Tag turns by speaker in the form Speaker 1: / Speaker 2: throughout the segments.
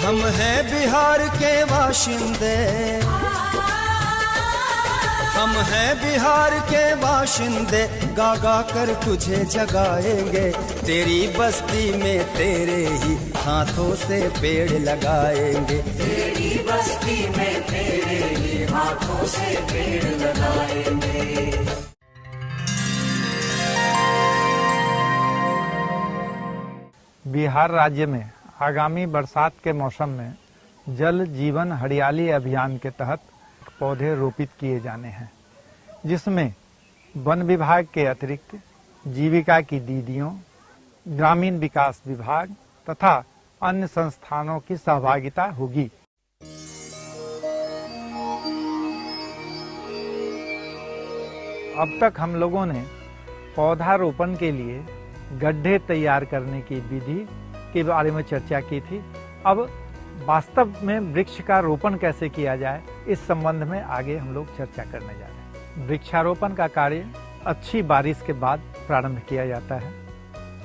Speaker 1: हम हैं बिहार के बाशिंदे, हम हैं बिहार के बाशिंदे, गा गा कर तुझे जगाएंगे। तेरी बस्ती में तेरे ही हाथों से पेड़ लगाएंगे।
Speaker 2: तेरी बस्ती में तेरे ही हाथों से पेड़ लगाएंगे।
Speaker 3: बिहार राज्य में आगामी बरसात के मौसम में जल जीवन हरियाली अभियान के तहत पौधे रोपित किए जाने हैं, जिसमें वन विभाग के अतिरिक्त जीविका की दीदियों, ग्रामीण विकास विभाग तथा अन्य संस्थानों की सहभागिता होगी। अब तक हम लोगों ने पौधारोपण के लिए गड्ढे तैयार करने की विधि के बारे में चर्चा की थी। अब वास्तव में वृक्ष का रोपण कैसे किया जाए, इस संबंध में आगे हम लोग चर्चा करने जा रहे हैं। वृक्षारोपण का कार्य अच्छी बारिश के बाद प्रारंभ किया जाता है,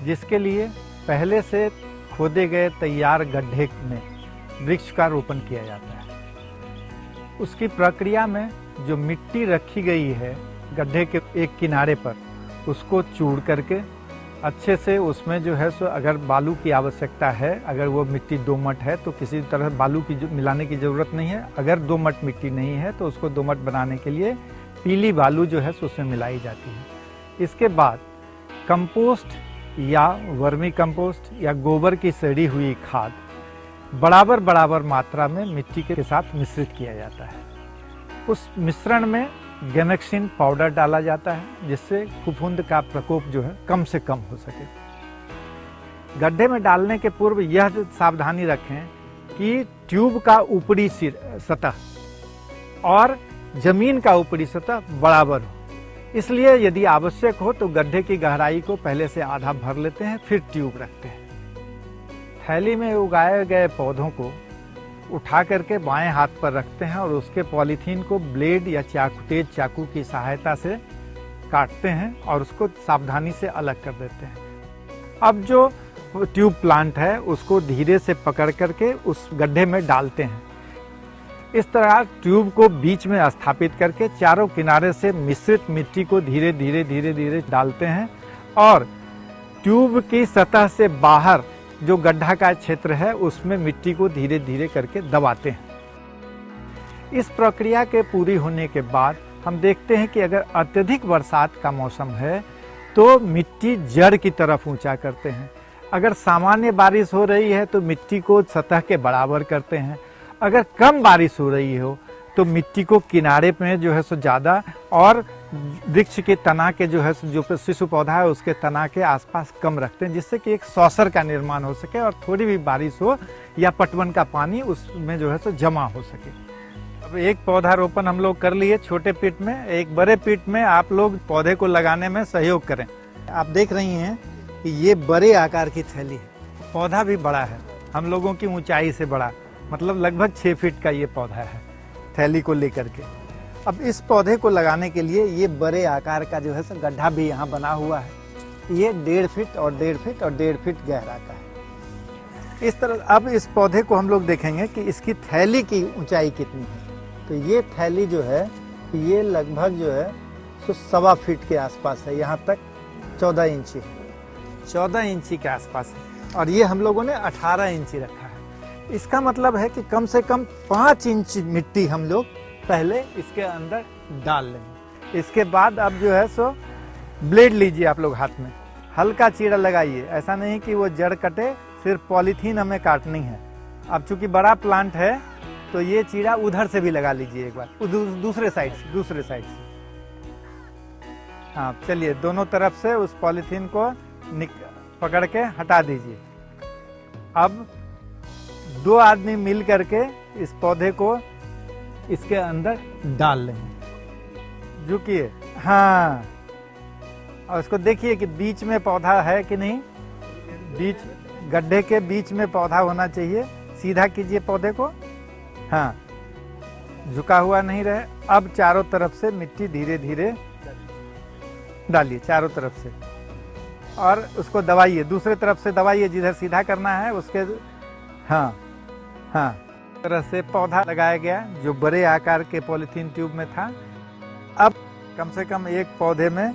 Speaker 3: जिसके लिए पहले से खोदे गए तैयार गड्ढे में वृक्ष का रोपण किया जाता है। उसकी प्रक्रिया में जो मिट्टी रखी गई है गड्ढे के एक किनारे पर, उसको चूड़ करके अच्छे से उसमें जो है सो अगर बालू की आवश्यकता है, अगर वो मिट्टी दोमट है तो किसी तरह बालू की मिलाने की ज़रूरत नहीं है। अगर दोमट मिट्टी नहीं है तो उसको दोमट बनाने के लिए पीली बालू जो है सो उसमें मिलाई जाती है। इसके बाद कंपोस्ट या वर्मी कंपोस्ट या गोबर की सड़ी हुई खाद बराबर बराबर मात्रा में मिट्टी के साथ मिश्रित किया जाता है। उस मिश्रण में गैमेक्सिन पाउडर डाला जाता है, जिससे फफूंद का प्रकोप जो है कम से कम हो सके। गड्ढे में डालने के पूर्व यह सावधानी रखें कि ट्यूब का ऊपरी सतह और जमीन का ऊपरी सतह बराबर हो। इसलिए यदि आवश्यक हो तो गड्ढे की गहराई को पहले से आधा भर लेते हैं, फिर ट्यूब रखते हैं। थैली में उगाए गए पौधों को उठा करके बाएं हाथ पर रखते हैं और उसके पॉलीथीन को ब्लेड या तेज चाकू की सहायता से काटते हैं और उसको सावधानी से अलग कर देते हैं। अब जो ट्यूब प्लांट है उसको धीरे से पकड़ करके उस गड्ढे में डालते हैं। इस तरह ट्यूब को बीच में स्थापित करके चारों किनारे से मिश्रित मिट्टी को धीरे धीरे धीरे धीरे डालते हैं और ट्यूब की सतह से बाहर जो गड्ढा का क्षेत्र है उसमें मिट्टी को धीरे धीरे करके दबाते हैं। इस प्रक्रिया के पूरी होने के बाद हम देखते हैं कि अगर अत्यधिक बरसात का मौसम है तो मिट्टी जड़ की तरफ ऊंचा करते हैं। अगर सामान्य बारिश हो रही है तो मिट्टी को सतह के बराबर करते हैं। अगर कम बारिश हो रही हो तो मिट्टी को किनारे में जो है सो ज़्यादा और वृक्ष के तना के जो है जो शिशु पौधा है उसके तना के आसपास कम रखते हैं, जिससे कि एक सौसर का निर्माण हो सके और थोड़ी भी बारिश हो या पटवन का पानी उसमें जो है सो जमा हो सके। अब एक पौधारोपण हम लोग कर लिए छोटे पीट में, एक बड़े पीट में आप लोग पौधे को लगाने में सहयोग करें। आप देख रही हैं कि ये बड़े आकार की थैली है, पौधा भी बड़ा है, हम लोगों की ऊंचाई से बड़ा, मतलब लगभग 6 फीट का ये पौधा है थैली को लेकर के। अब इस पौधे को लगाने के लिए ये बड़े आकार का जो है सो गड्ढा भी यहाँ बना हुआ है। ये 1.5 फीट और 1.5 फीट और 1.5 फीट गहरा का है। इस तरह अब इस पौधे को हम लोग देखेंगे कि इसकी थैली की ऊंचाई कितनी है। तो ये थैली जो है ये लगभग जो है सो 1.25 फीट के आसपास है, यहाँ तक 14 इंची है, 14 इंची के आसपास है और ये हम लोगों ने 18 इंची रखा है। इसका मतलब है कि कम से कम 5 इंच मिट्टी हम लोग पहले इसके अंदर डाल लेंगे। इसके बाद अब जो है सो ब्लेड लीजिए आप लोग हाथ में, हल्का चीरा लगाइए, ऐसा नहीं कि वो जड़ कटे, सिर्फ पॉलीथीन हमें काटनी है। अब चूंकि बड़ा प्लांट है तो ये चीरा उधर से भी लगा लीजिए एक बार, दूसरे साइड से। हाँ चलिए, दोनों तरफ से उस पॉलीथीन को पकड़ के हटा दीजिए। अब 2 आदमी मिल करके इस पौधे को इसके अंदर डाल लेंगे। झुकिए, हाँ, और इसको देखिए कि बीच में पौधा है कि नहीं। बीच गड्ढे के बीच में पौधा होना चाहिए। सीधा कीजिए पौधे को, हाँ, झुका हुआ नहीं रहे। अब चारों तरफ से मिट्टी धीरे धीरे डालिए, चारों तरफ से, और उसको दबाइए, दूसरे तरफ से दबाइए, जिधर सीधा करना है उसके, हाँ, हाँ, इस तरह से पौधा लगाया गया जो बड़े आकार के पॉलीथीन ट्यूब में था। अब कम से कम एक पौधे में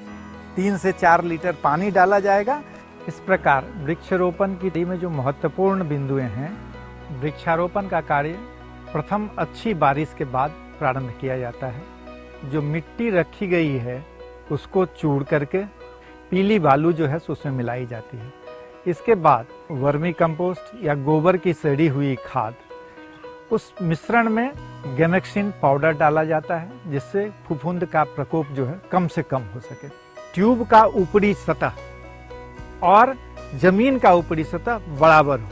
Speaker 3: 3 से 4 लीटर पानी डाला जाएगा। इस प्रकार वृक्षारोपण की में जो महत्वपूर्ण बिंदुएं हैं, वृक्षारोपण का कार्य प्रथम अच्छी बारिश के बाद प्रारंभ किया जाता है। जो मिट्टी रखी गई है उसको चूड़ करके पीली बालू जो है उसमें मिलाई जाती है। इसके बाद वर्मी कंपोस्ट या गोबर की सड़ी हुई खाद, उस मिश्रण में गैमेक्सिन पाउडर डाला जाता है जिससे फफूंद का प्रकोप जो है कम से कम हो सके। ट्यूब का ऊपरी सतह और जमीन का ऊपरी सतह बराबर हो।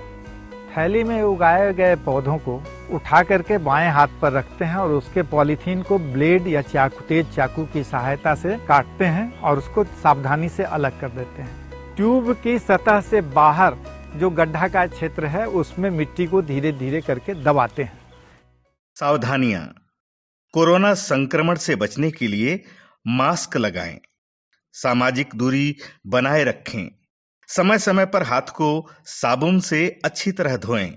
Speaker 3: थैली में उगाए गए पौधों को उठा करके बाएं हाथ पर रखते हैं और उसके पॉलीथीन को ब्लेड या तेज चाकू की सहायता से काटते हैं और उसको सावधानी से अलग कर देते हैं। ट्यूब की सतह से बाहर जो गड्ढा का क्षेत्र है उसमें मिट्टी को धीरे धीरे करके दबाते हैं।
Speaker 4: सावधानियां। कोरोना संक्रमण से बचने के लिए मास्क लगाएं, सामाजिक दूरी बनाए रखें, समय समय पर हाथ को साबुन से अच्छी तरह धोएं,